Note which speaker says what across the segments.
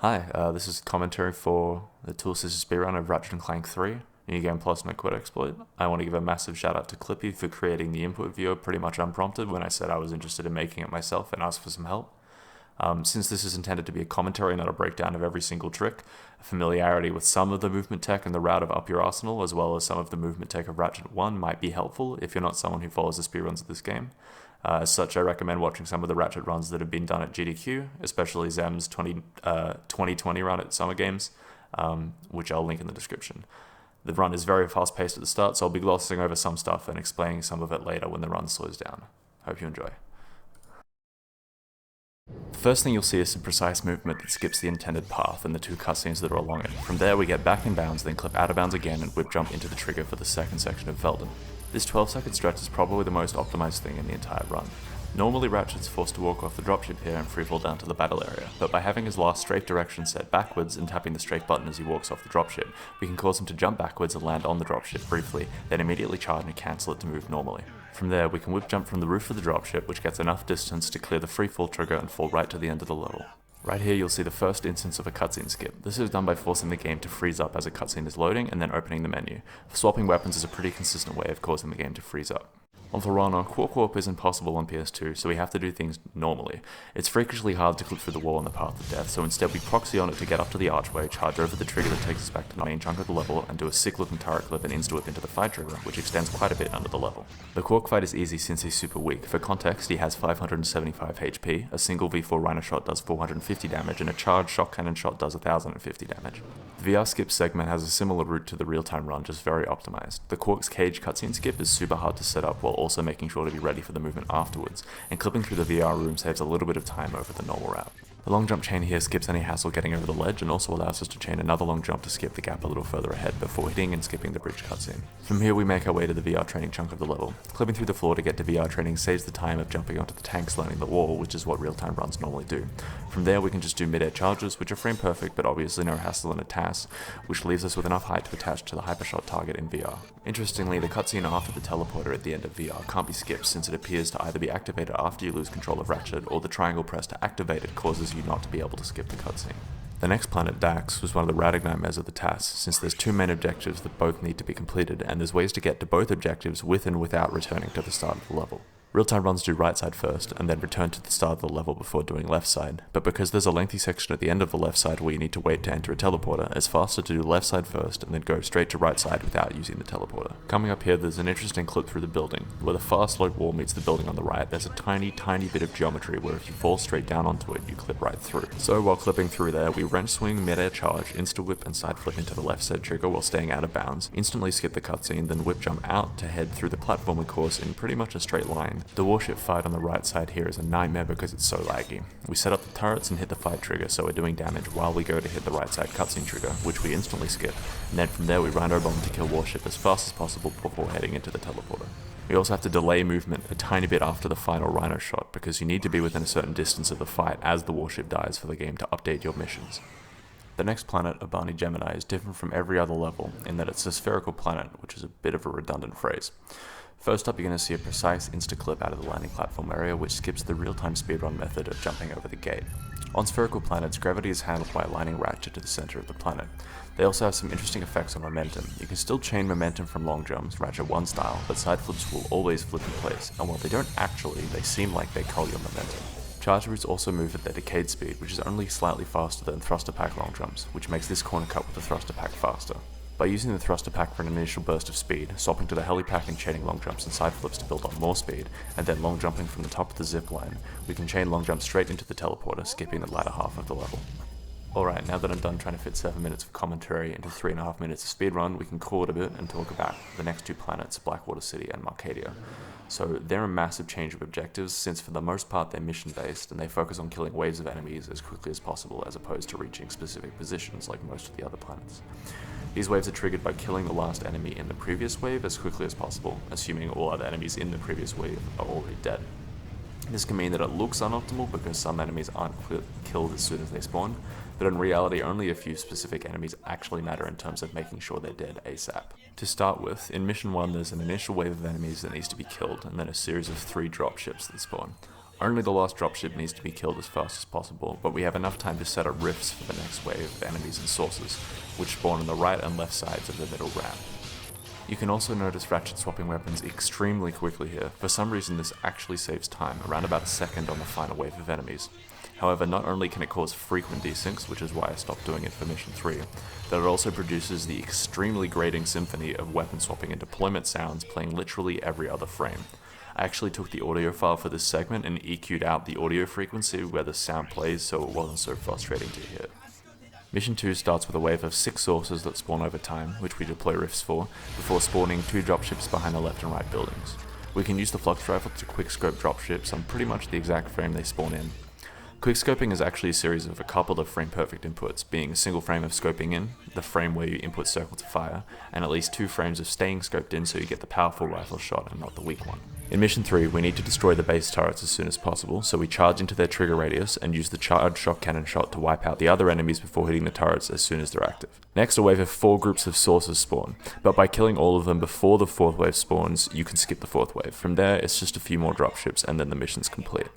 Speaker 1: Hi, this is commentary for the Tool Scissors speedrun of Ratchet Clank 3, New Game Plus No Quit Exploit. I want to give a massive shout out to Clippy for creating the input viewer pretty much unprompted when I said I was interested in making it myself and asked for some help. Since this is intended to be a commentary, not a breakdown of every single trick, a familiarity with some of the movement tech and the route of Up Your Arsenal, as well as some of the movement tech of Ratchet 1 might be helpful if you're not someone who follows the speedruns of this game. As such, I recommend watching some of the Ratchet runs that have been done at GDQ, especially Zem's 2020 run at Summer Games, which I'll link in the description. The run is very fast-paced at the start, so I'll be glossing over some stuff and explaining some of it later when the run slows down. Hope you enjoy. The first thing you'll see is some precise movement that skips the intended path and the two cutscenes that are along it. From there we get back in bounds, then clip out of bounds again and whip jump into the trigger for the second section of Velden. This 12-second stretch is probably the most optimized thing in the entire run. Normally Ratchet's forced to walk off the dropship here and freefall down to the battle area, but by having his last strafe direction set backwards and tapping the strafe button as he walks off the dropship, we can cause him to jump backwards and land on the dropship briefly, then immediately charge and cancel it to move normally. From there we can whip jump from the roof of the dropship, which gets enough distance to clear the freefall trigger and fall right to the end of the level. Right here you'll see the first instance of a cutscene skip. This is done by forcing the game to freeze up as a cutscene is loading and then opening the menu. Swapping weapons is a pretty consistent way of causing the game to freeze up. On Thorana, Quark Warp isn't possible on PS2, so we have to do things normally. It's freakishly hard to clip through the wall in the path of death, so instead we proxy on it to get up to the archway, charge over the trigger that takes us back to the main chunk of the level, and do a sick looking turret clip and insta-whip into the fight trigger, which extends quite a bit under the level. The Quark fight is easy since he's super weak. For context, he has 575 HP, a single V4 Rhino shot does 450 damage, and a charged shock cannon shot does 1050 damage. The VR skip segment has a similar route to the real-time run, just very optimized. The Quark's cage cutscene skip is super hard to set up while also making sure to be ready for the movement afterwards, and clipping through the VR room saves a little bit of time over the normal route. The long jump chain here skips any hassle getting over the ledge and also allows us to chain another long jump to skip the gap a little further ahead before hitting and skipping the bridge cutscene. From here we make our way to the VR training chunk of the level. Clipping through the floor to get to VR training saves the time of jumping onto the tanks landing the wall, which is what real-time runs normally do. From there we can just do mid-air charges, which are frame perfect but obviously no hassle in a TAS, which leaves us with enough height to attach to the hypershot target in VR. Interestingly, the cutscene after the teleporter at the end of VR can't be skipped since it appears to either be activated after you lose control of Ratchet, or the triangle press to activate it causes you not to be able to skip the cutscene. The next planet, Dax, was one of the radic nightmares of the TAS, since there's two main objectives that both need to be completed, and there's ways to get to both objectives with and without returning to the start of the level. Real-time runs do right side first, and then return to the start of the level before doing left side, but because there's a lengthy section at the end of the left side where you need to wait to enter a teleporter, it's faster to do left side first and then go straight to right side without using the teleporter. Coming up here, there's an interesting clip through the building. Where the far sloped wall meets the building on the right, there's a tiny bit of geometry where if you fall straight down onto it, you clip right through. So while clipping through there, we wrench swing, mid-air charge, insta-whip and side flip into the left side trigger while staying out of bounds, instantly skip the cutscene, then whip jump out to head through the platforming course in pretty much a straight line. The warship fight on the right side here is a nightmare because it's so laggy. We set up the turrets and hit the fight trigger so we're doing damage while we go to hit the right side cutscene trigger, which we instantly skip, and then from there we rhino bomb to kill warship as fast as possible before heading into the teleporter. We also have to delay movement a tiny bit after the final rhino shot because you need to be within a certain distance of the fight as the warship dies for the game to update your missions. The next planet, Abani Gemini, is different from every other level in that it's a spherical planet, which is a bit of a redundant phrase. First up, you're going to see a precise insta-clip out of the landing platform area, which skips the real-time speedrun method of jumping over the gate. On spherical planets, gravity is handled by aligning Ratchet to the center of the planet. They also have some interesting effects on momentum. You can still chain momentum from long jumps, Ratchet 1 style, but side flips will always flip in place, and while they don't actually, they seem like they cull your momentum. Charge routes also move at their decayed speed, which is only slightly faster than thruster pack long jumps, which makes this corner cut with the thruster pack faster. By using the thruster pack for an initial burst of speed, swapping to the helipack and chaining long jumps and side flips to build on more speed, and then long jumping from the top of the zip line, we can chain long jumps straight into the teleporter, skipping the latter half of the level. Alright, now that I'm done trying to fit 7 minutes of commentary into 3.5 minutes of speedrun, we can call it a bit and talk about the next two planets, Blackwater City and Marcadia. So they're a massive change of objectives since for the most part they're mission based and they focus on killing waves of enemies as quickly as possible as opposed to reaching specific positions like most of the other planets. These waves are triggered by killing the last enemy in the previous wave as quickly as possible, assuming all other enemies in the previous wave are already dead. This can mean that it looks unoptimal because some enemies aren't killed as soon as they spawn, but in reality only a few specific enemies actually matter in terms of making sure they're dead ASAP. To start with, in Mission 1 there's an initial wave of enemies that needs to be killed, and then a series of 3 dropships that spawn. Only the last dropship needs to be killed as fast as possible, but we have enough time to set up rifts for the next wave of enemies and sources, which spawn on the right and left sides of the middle ramp. You can also notice Ratchet swapping weapons extremely quickly here. For some reason this actually saves time, around about a second on the final wave of enemies. However, not only can it cause frequent desyncs, which is why I stopped doing it for Mission 3, but it also produces the extremely grating symphony of weapon swapping and deployment sounds playing literally every other frame. I actually took the audio file for this segment and EQ'd out the audio frequency where the sound plays so it wasn't so frustrating to hear. Mission 2 starts with a wave of 6 sources that spawn over time, which we deploy rifts for, before spawning 2 dropships behind the left and right buildings. We can use the flux rifle to quickscope dropships on pretty much the exact frame they spawn in. Quickscoping is actually a series of a couple of frame-perfect inputs, being a single frame of scoping in, the frame where you input circle to fire, and at least 2 frames of staying scoped in so you get the powerful rifle shot and not the weak one. In Mission 3, we need to destroy the base turrets as soon as possible, so we charge into their trigger radius and use the charged shock cannon shot to wipe out the other enemies before hitting the turrets as soon as they're active. Next, a wave of 4 groups of sources spawn, but by killing all of them before the 4th wave spawns, you can skip the 4th wave. From there, it's just a few more dropships and then the mission's complete.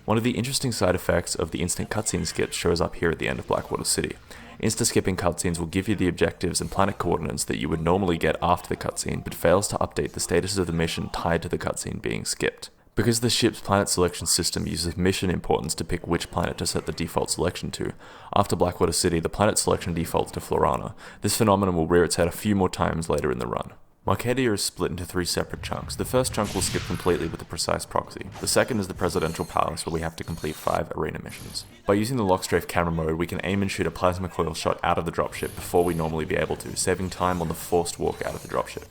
Speaker 1: One of the interesting side effects of the instant cutscene skip shows up here at the end of Blackwater City. Insta-skipping cutscenes will give you the objectives and planet coordinates that you would normally get after the cutscene, but fails to update the status of the mission tied to the cutscene being skipped. Because the ship's planet selection system uses mission importance to pick which planet to set the default selection to, after Blackwater City the planet selection defaults to Florana. This phenomenon will rear its head a few more times later in the run. Marcadia is split into 3 separate chunks. The first chunk will skip completely with the precise proxy. The second is the Presidential Palace, where we have to complete 5 arena missions. By using the lockstrafe camera mode, we can aim and shoot a plasma coil shot out of the dropship before we normally be able to, saving time on the forced walk out of the dropship.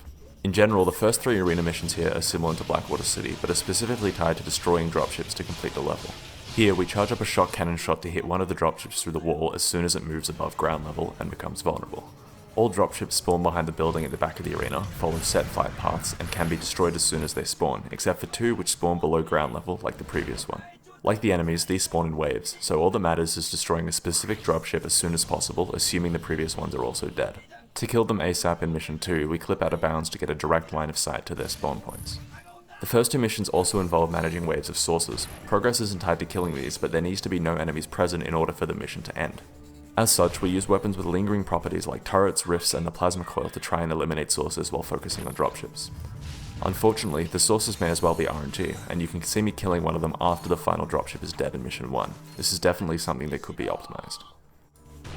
Speaker 1: In general, the first 3 arena missions here are similar to Blackwater City, but are specifically tied to destroying dropships to complete the level. Here, we charge up a shock cannon shot to hit one of the dropships through the wall as soon as it moves above ground level and becomes vulnerable. All dropships spawn behind the building at the back of the arena, follow set fight paths, and can be destroyed as soon as they spawn, except for 2 which spawn below ground level like the previous one. Like the enemies, these spawn in waves, so all that matters is destroying a specific dropship as soon as possible, assuming the previous ones are also dead. To kill them ASAP in Mission 2, we clip out of bounds to get a direct line of sight to their spawn points. The first 2 missions also involve managing waves of sources. Progress isn't tied to killing these, but there needs to be no enemies present in order for the mission to end. As such, we use weapons with lingering properties like turrets, rifts, and the plasma coil to try and eliminate sources while focusing on dropships. Unfortunately, the sources may as well be RNG, and you can see me killing one of them after the final dropship is dead in Mission 1. This is definitely something that could be optimized.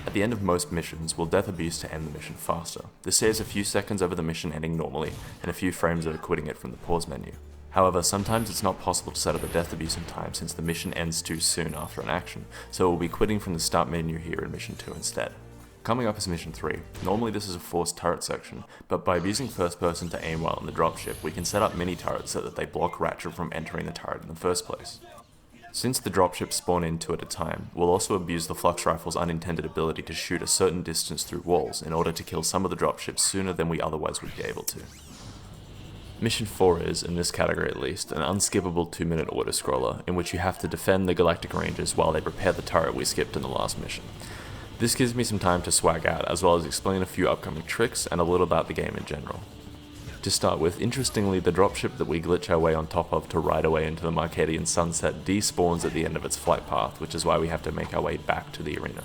Speaker 1: At the end of most missions, we'll death abuse to end the mission faster. This saves a few seconds over the mission ending normally, and a few frames over quitting it from the pause menu. However, sometimes it's not possible to set up a death abuse in time since the mission ends too soon after an action, so we'll be quitting from the start menu here in Mission 2 instead. Coming up is Mission 3. Normally this is a forced turret section, but by abusing first person to aim while in the dropship, we can set up mini turrets so that they block Ratchet from entering the turret in the first place. Since the dropships spawn in 2 at a time, we'll also abuse the flux rifle's unintended ability to shoot a certain distance through walls in order to kill some of the dropships sooner than we otherwise would be able to. Mission 4 is, in this category at least, an unskippable 2-minute auto-scroller, in which you have to defend the Galactic Rangers while they repair the turret we skipped in the last mission. This gives me some time to swag out, as well as explain a few upcoming tricks and a little about the game in general. To start with, interestingly, the dropship that we glitch our way on top of to ride away into the Marcadian sunset despawns at the end of its flight path, which is why we have to make our way back to the arena.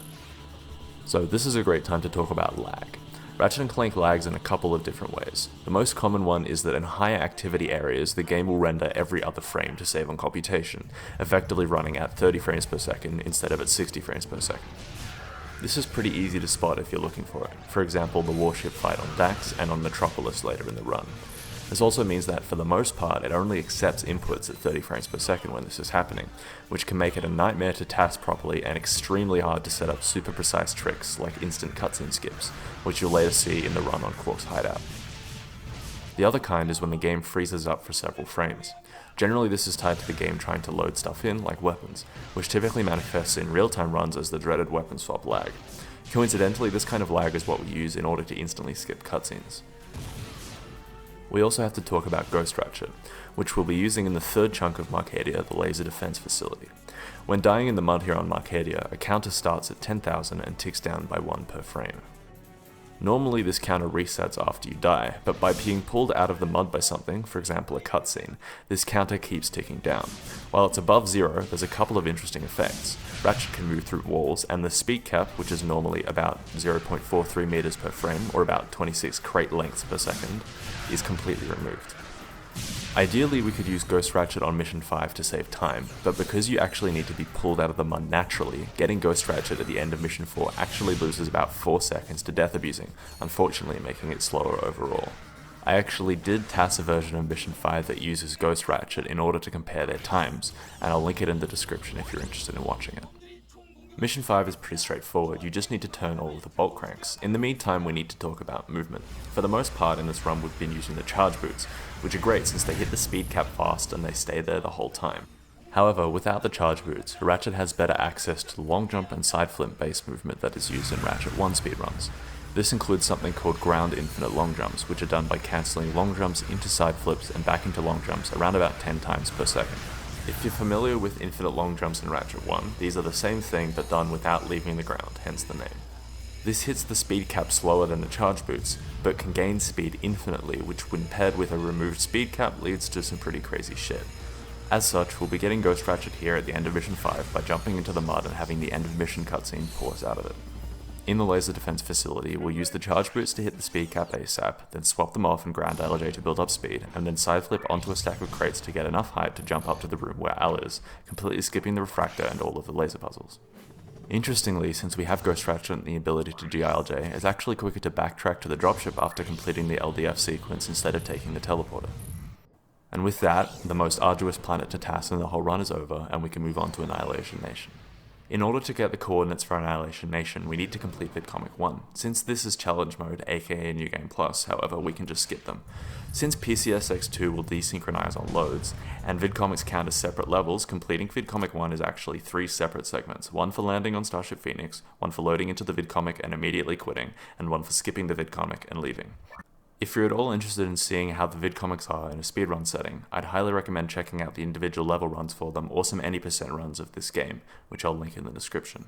Speaker 1: So this is a great time to talk about lag. Ratchet & Clank lags in a couple of different ways. The most common one is that in higher activity areas, the game will render every other frame to save on computation, effectively running at 30 frames per second instead of at 60 frames per second. This is pretty easy to spot if you're looking for it, for example the warship fight on Dax and on Metropolis later in the run. This also means that for the most part it only accepts inputs at 30 frames per second when this is happening, which can make it a nightmare to TAS properly and extremely hard to set up super precise tricks like instant cutscene skips, which you'll later see in the run on Quark's hideout. The other kind is when the game freezes up for several frames. Generally this is tied to the game trying to load stuff in, like weapons, which typically manifests in real-time runs as the dreaded weapon swap lag. Coincidentally, this kind of lag is what we use in order to instantly skip cutscenes. We also have to talk about Ghost Ratchet, which we'll be using in the 3rd chunk of Marcadia, the laser defense facility. When dying in the mud here on Marcadia, a counter starts at 10,000 and ticks down by 1 per frame. Normally this counter resets after you die, but by being pulled out of the mud by something, for example a cutscene, this counter keeps ticking down. While it's above 0, there's a couple of interesting effects. Ratchet can move through walls, and the speed cap, which is normally about 0.43 meters per frame, or about 26 crate lengths per second, is completely removed. Ideally we could use Ghost Ratchet on Mission 5 to save time, but because you actually need to be pulled out of the mud naturally, getting Ghost Ratchet at the end of Mission 4 actually loses about 4 seconds to death abusing, unfortunately making it slower overall. I actually did TAS a version of Mission 5 that uses Ghost Ratchet in order to compare their times, and I'll link it in the description if you're interested in watching it. Mission 5 is pretty straightforward, you just need to turn all of the bolt cranks. In the meantime we need to talk about movement. For the most part in this run we've been using the charge boots, which are great since they hit the speed cap fast and they stay there the whole time. However, without the charge boots, Ratchet has better access to the long jump and side flip based movement that is used in Ratchet 1 speedruns. This includes something called ground infinite long jumps, which are done by cancelling long jumps into side flips and back into long jumps around about 10 times per second. If you're familiar with infinite long jumps in Ratchet 1, these are the same thing but done without leaving the ground, hence the name. This hits the speed cap slower than the charge boots, but can gain speed infinitely, which when paired with a removed speed cap leads to some pretty crazy shit. As such, we'll be getting Ghost Ratchet here at the end of Mission 5 by jumping into the mud and having the end of mission cutscene pull us out of it. In the laser defense facility, we'll use the charge boots to hit the speed cap ASAP, then swap them off and ground LJ to build up speed, and then side flip onto a stack of crates to get enough height to jump up to the room where Al is, completely skipping the refractor and all of the laser puzzles. Interestingly, since we have Ghost Ratchet and the ability to GLJ, it's actually quicker to backtrack to the dropship after completing the LDF sequence instead of taking the teleporter. And with that, the most arduous planet to TAS in the whole run is over, and we can move on to Annihilation Nation. In order to get the coordinates for Annihilation Nation, we need to complete VidComic 1. Since this is challenge mode, aka New Game Plus, however, we can just skip them. Since PCSX2 will desynchronize on loads, and VidComics count as separate levels, completing VidComic 1 is actually 3 separate segments, one for landing on Starship Phoenix, one for loading into the VidComic and immediately quitting, and one for skipping the VidComic and leaving. If you're at all interested in seeing how the VidComics are in a speedrun setting, I'd highly recommend checking out the individual level runs for them or some any percent runs of this game, which I'll link in the description.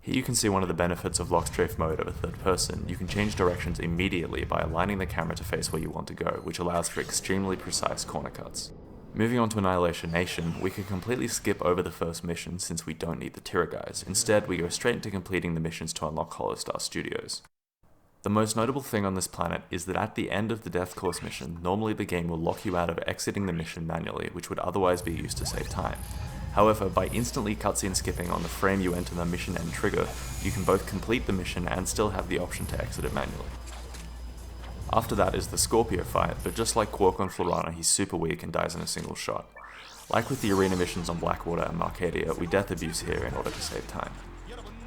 Speaker 1: Here you can see one of the benefits of lock strafe mode of a third person. You can change directions immediately by aligning the camera to face where you want to go, which allows for extremely precise corner cuts. Moving on to Annihilation Nation, we can completely skip over the first mission since we don't need the Tira guys. Instead, we go straight into completing the missions to unlock Holostar Studios. The most notable thing on this planet is that at the end of the Death Course mission, normally the game will lock you out of exiting the mission manually, which would otherwise be used to save time. However, by instantly cutscene skipping on the frame you enter the mission end trigger, you can both complete the mission and still have the option to exit it manually. After that is the Scorpio fight, but just like Quark on Florana, he's super weak and dies in a single shot. Like with the arena missions on Blackwater and Marcadia, we death abuse here in order to save time.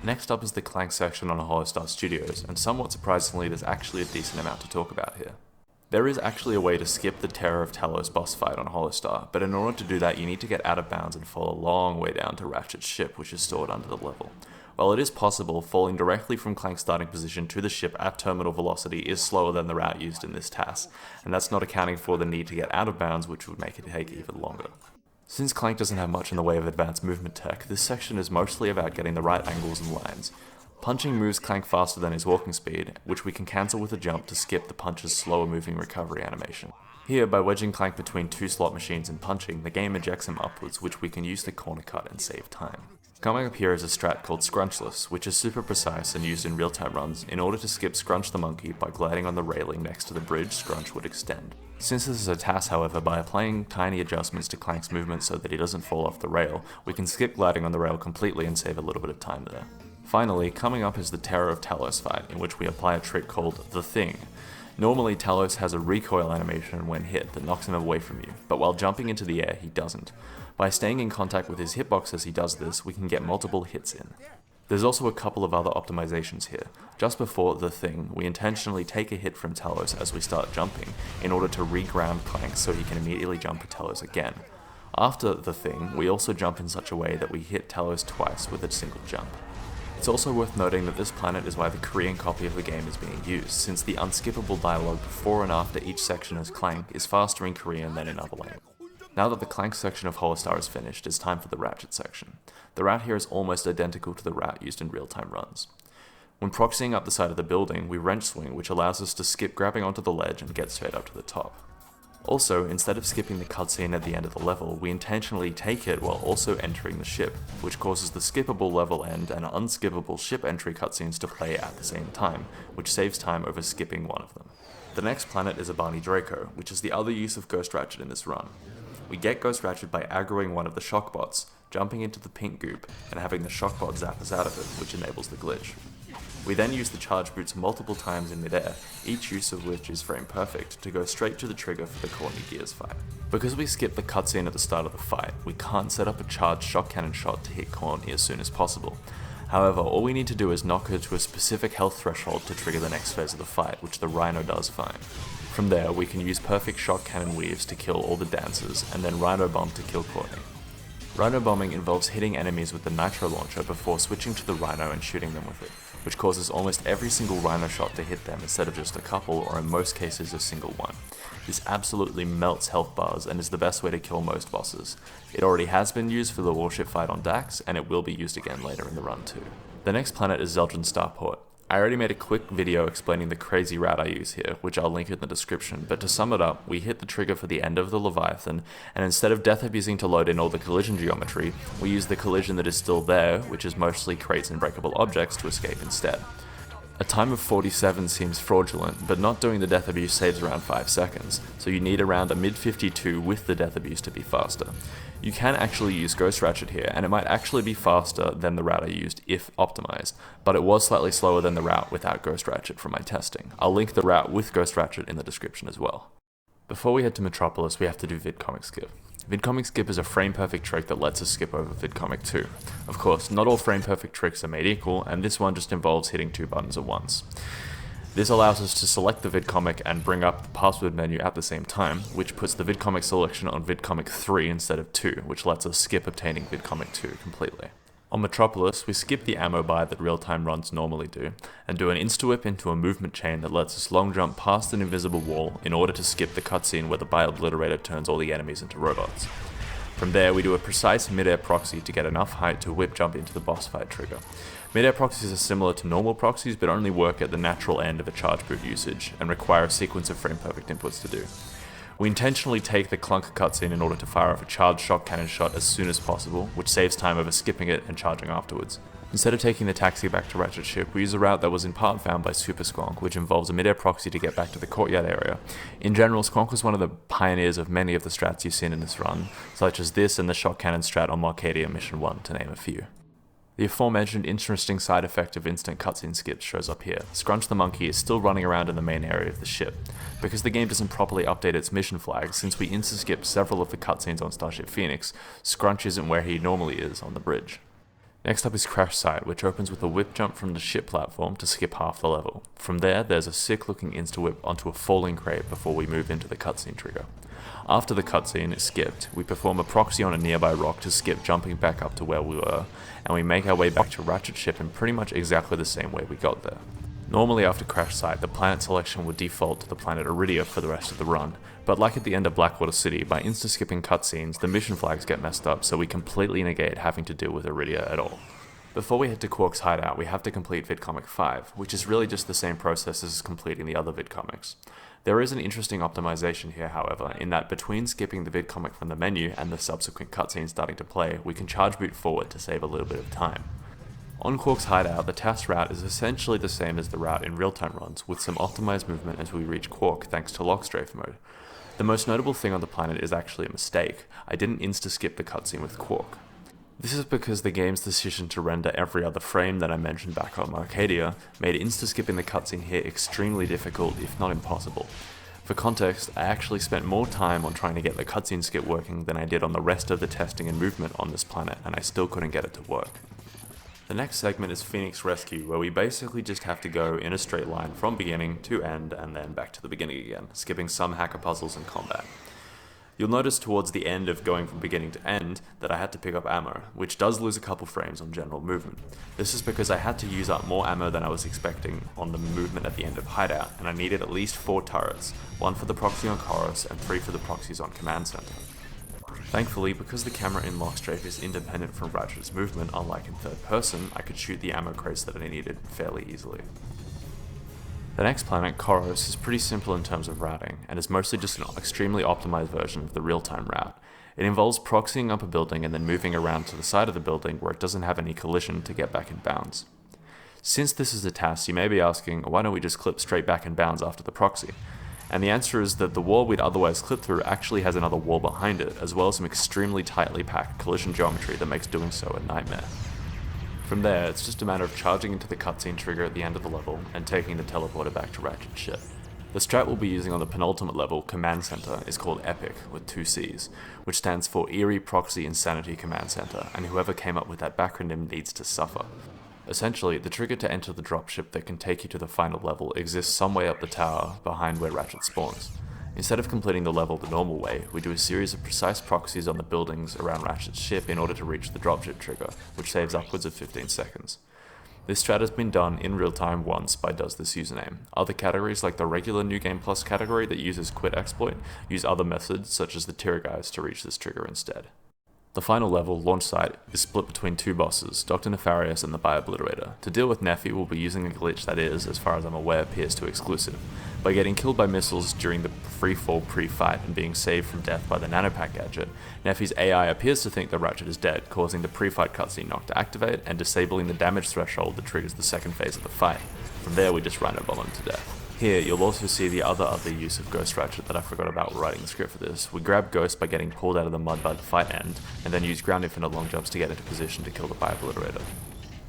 Speaker 1: Next up is the Clank section on Holostar Studios, and somewhat surprisingly there's actually a decent amount to talk about here. There is actually a way to skip the Terror of Talos boss fight on Holostar, but in order to do that you need to get out of bounds and fall a long way down to Ratchet's ship, which is stored under the level. While it is possible, falling directly from Clank's starting position to the ship at terminal velocity is slower than the route used in this TAS, and that's not accounting for the need to get out of bounds, which would make it take even longer. Since Clank doesn't have much in the way of advanced movement tech, this section is mostly about getting the right angles and lines. Punching moves Clank faster than his walking speed, which we can cancel with a jump to skip the punch's slower moving recovery animation. Here, by wedging Clank between 2 slot machines and punching, the game ejects him upwards, which we can use to corner cut and save time. Coming up here is a strat called Scrunchless, which is super precise and used in real-time runs. In order to skip Scrunch the monkey, by gliding on the railing next to the bridge, Scrunch would extend. Since this is a TAS, however, by applying tiny adjustments to Clank's movement so that he doesn't fall off the rail, we can skip gliding on the rail completely and save a little bit of time there. Finally, coming up is the Terror of Talos fight, in which we apply a trick called The Thing. Normally, Talos has a recoil animation when hit that knocks him away from you, but while jumping into the air, he doesn't. By staying in contact with his hitbox as he does this, we can get multiple hits in. There's also a couple of other optimizations here. Just before The Thing, we intentionally take a hit from Talos as we start jumping, in order to re-ground Clank so he can immediately jump at Talos again. After The Thing, we also jump in such a way that we hit Talos twice with a single jump. It's also worth noting that this planet is why the Korean copy of the game is being used, since the unskippable dialogue before and after each section as Clank is faster in Korean than in other languages. Now that the Clank section of Holostar is finished, it's time for the Ratchet section. The route here is almost identical to the route used in real-time runs. When proxying up the side of the building, we wrench swing, which allows us to skip grabbing onto the ledge and get straight up to the top. Also, instead of skipping the cutscene at the end of the level, we intentionally take it while also entering the ship, which causes the skippable level end and unskippable ship entry cutscenes to play at the same time, which saves time over skipping one of them. The next planet is Abani Draco, which is the other use of Ghost Ratchet in this run. We get Ghost Ratchet by aggroing one of the shock bots, jumping into the pink goop, and having the shock bot zap us out of it, which enables the glitch. We then use the charge boots multiple times in midair, each use of which is frame perfect, to go straight to the trigger for the Courtney Gears fight. Because we skip the cutscene at the start of the fight, we can't set up a charged shock cannon shot to hit Courtney as soon as possible. However, all we need to do is knock her to a specific health threshold to trigger the next phase of the fight, which the Rhino does fine. From there, we can use perfect shock cannon weaves to kill all the dancers, and then Rhino bomb to kill Courtney. Rhino bombing involves hitting enemies with the nitro launcher before switching to the Rhino and shooting them with it, which causes almost every single Rhino shot to hit them instead of just a couple, or in most cases a single one. This absolutely melts health bars and is the best way to kill most bosses. It already has been used for the warship fight on Dax, and it will be used again later in the run too. The next planet is Zeldrin Starport. I already made a quick video explaining the crazy route I use here, which I'll link in the description, but to sum it up, we hit the trigger for the end of the Leviathan, and instead of death abusing to load in all the collision geometry, we use the collision that is still there, which is mostly crates and breakable objects, to escape instead. A time of 47 seems fraudulent, but not doing the death abuse saves around 5 seconds, so you need around a mid 52 with the death abuse to be faster. You can actually use Ghost Ratchet here, and it might actually be faster than the route I used if optimized, but it was slightly slower than the route without Ghost Ratchet from my testing. I'll link the route with Ghost Ratchet in the description as well. Before we head to Metropolis, we have to do VidComic Skip. VidComic Skip is a frame-perfect trick that lets us skip over VidComic 2. Of course, not all frame-perfect tricks are made equal, and this one just involves hitting 2 buttons at once. This allows us to select the VidComic and bring up the password menu at the same time, which puts the VidComic selection on VidComic 3 instead of 2, which lets us skip obtaining VidComic 2 completely. On Metropolis, we skip the ammo buy that real-time runs normally do, and do an insta-whip into a movement chain that lets us long jump past an invisible wall in order to skip the cutscene where the buy obliterator turns all the enemies into robots. From there, we do a precise mid-air proxy to get enough height to whip jump into the boss fight trigger. Mid-air proxies are similar to normal proxies, but only work at the natural end of a charge boot usage, and require a sequence of frame-perfect inputs to do. We intentionally take the Clunk cutscene in order to fire off a charged shock cannon shot as soon as possible, which saves time over skipping it and charging afterwards. Instead of taking the taxi back to Ratchet Ship, we use a route that was in part found by Super Squonk, which involves a mid-air proxy to get back to the courtyard area. In general, Squonk was one of the pioneers of many of the strats you've seen in this run, such as this and the shock cannon strat on Marcadia Mission 1, to name a few. The aforementioned interesting side effect of instant cutscene skips shows up here. Scrunch the Monkey is still running around in the main area of the ship. Because the game doesn't properly update its mission flags, since we insta-skip several of the cutscenes on Starship Phoenix, Scrunch isn't where he normally is on the bridge. Next up is Crash Site, which opens with a whip jump from the ship platform to skip half the level. From there, there's a sick looking insta-whip onto a falling crate before we move into the cutscene trigger. After the cutscene is skipped, we perform a proxy on a nearby rock to skip jumping back up to where we were, and we make our way back to Ratchet Ship in pretty much exactly the same way we got there. Normally after Crash Site, the planet selection would default to the planet Iridia for the rest of the run, but like at the end of Blackwater City, by insta-skipping cutscenes, the mission flags get messed up, so we completely negate having to deal with Iridia at all. Before we head to Quark's hideout, we have to complete VidComic 5, which is really just the same process as completing the other VidComics. There is an interesting optimization here, however, in that between skipping the VidComic from the menu and the subsequent cutscene starting to play, we can charge boot forward to save a little bit of time. On Quark's hideout, the TAS route is essentially the same as the route in real-time runs, with some optimized movement as we reach Quark thanks to lock strafe mode. The most notable thing on the planet is actually a mistake. I didn't insta-skip the cutscene with Quark. This is because the game's decision to render every other frame that I mentioned back on Arcadia made insta-skipping the cutscene here extremely difficult, if not impossible. For context, I actually spent more time on trying to get the cutscene skip working than I did on the rest of the testing and movement on this planet, and I still couldn't get it to work. The next segment is Phoenix Rescue, where we basically just have to go in a straight line from beginning to end and then back to the beginning again, skipping some hacker puzzles and combat. You'll notice towards the end of going from beginning to end that I had to pick up ammo, which does lose a couple frames on general movement. This is because I had to use up more ammo than I was expecting on the movement at the end of Hideout, and I needed at least 4 turrets, 1 for the proxy on Chorus and 3 for the proxies on Command Center. Thankfully, because the camera in lock strafe is independent from Ratchet's movement, unlike in third person, I could shoot the ammo crates that I needed fairly easily. The next planet, Koros, is pretty simple in terms of routing, and is mostly just an extremely optimized version of the real-time route. It involves proxying up a building and then moving around to the side of the building where it doesn't have any collision to get back in bounds. Since this is a TAS, you may be asking, why don't we just clip straight back in bounds after the proxy? And the answer is that the wall we'd otherwise clip through actually has another wall behind it, as well as some extremely tightly packed collision geometry that makes doing so a nightmare. From there, it's just a matter of charging into the cutscene trigger at the end of the level and taking the teleporter back to Ratchet's ship. The strat we'll be using on the penultimate level, Command Center, is called EPIC, with 2 C's, which stands for Eerie Proxy Insanity Command Center, and whoever came up with that backronym needs to suffer. Essentially, the trigger to enter the dropship that can take you to the final level exists some way up the tower behind where Ratchet spawns. Instead of completing the level the normal way, we do a series of precise proxies on the buildings around Ratchet's ship in order to reach the dropship trigger, which saves upwards of 15 seconds. This strat has been done in real time once by Does This Username. Other categories like the regular New Game Plus category that uses Quit Exploit use other methods such as the Tier Guys to reach this trigger instead. The final level, Launch Site, is split between 2 bosses, Dr. Nefarious and the Bi-Obliterator. To deal with Nephi, we'll be using a glitch that is, as far as I'm aware, PS2 exclusive. By getting killed by missiles during the free-fall pre-fight and being saved from death by the Nanopack gadget, Nephi's AI appears to think that Ratchet is dead, causing the pre-fight cutscene knock to activate and disabling the damage threshold that triggers the second phase of the fight. From there, we just rhino bomb him to death. Here, you'll also see the other use of Ghost Ratchet that I forgot about writing the script for this. We grab Ghost by getting pulled out of the mud by the fight end, and then use ground infinite long jumps to get into position to kill the Bi-Obliterator.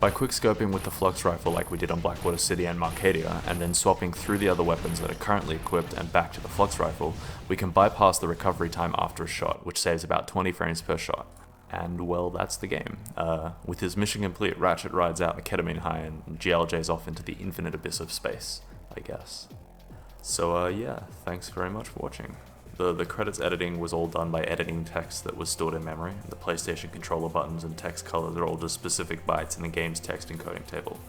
Speaker 1: By quickscoping with the Flux Rifle like we did on Blackwater City and Marcadia, and then swapping through the other weapons that are currently equipped and back to the Flux Rifle, we can bypass the recovery time after a shot, which saves about 20 frames per shot. And well, that's the game. With his mission complete, Ratchet rides out the ketamine high and GLJ's off into the infinite abyss of space, I guess. So yeah, thanks very much for watching. The credits editing was all done by editing text that was stored in memory. The PlayStation controller buttons and text colors are all just specific bytes in the game's text encoding table.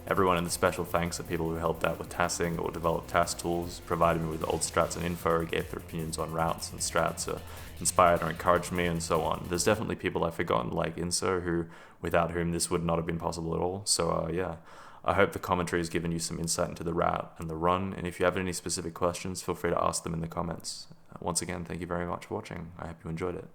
Speaker 1: Everyone in the special thanks are people who helped out with TASing or developed TAS tools, provided me with old strats and info, gave their opinions on routes and strats, inspired or encouraged me, and so on. There's definitely people I've forgotten, like Inso, without whom this would not have been possible at all. So yeah, I hope the commentary has given you some insight into the route and the run, and if you have any specific questions, feel free to ask them in the comments. Once again, thank you very much for watching. I hope you enjoyed it.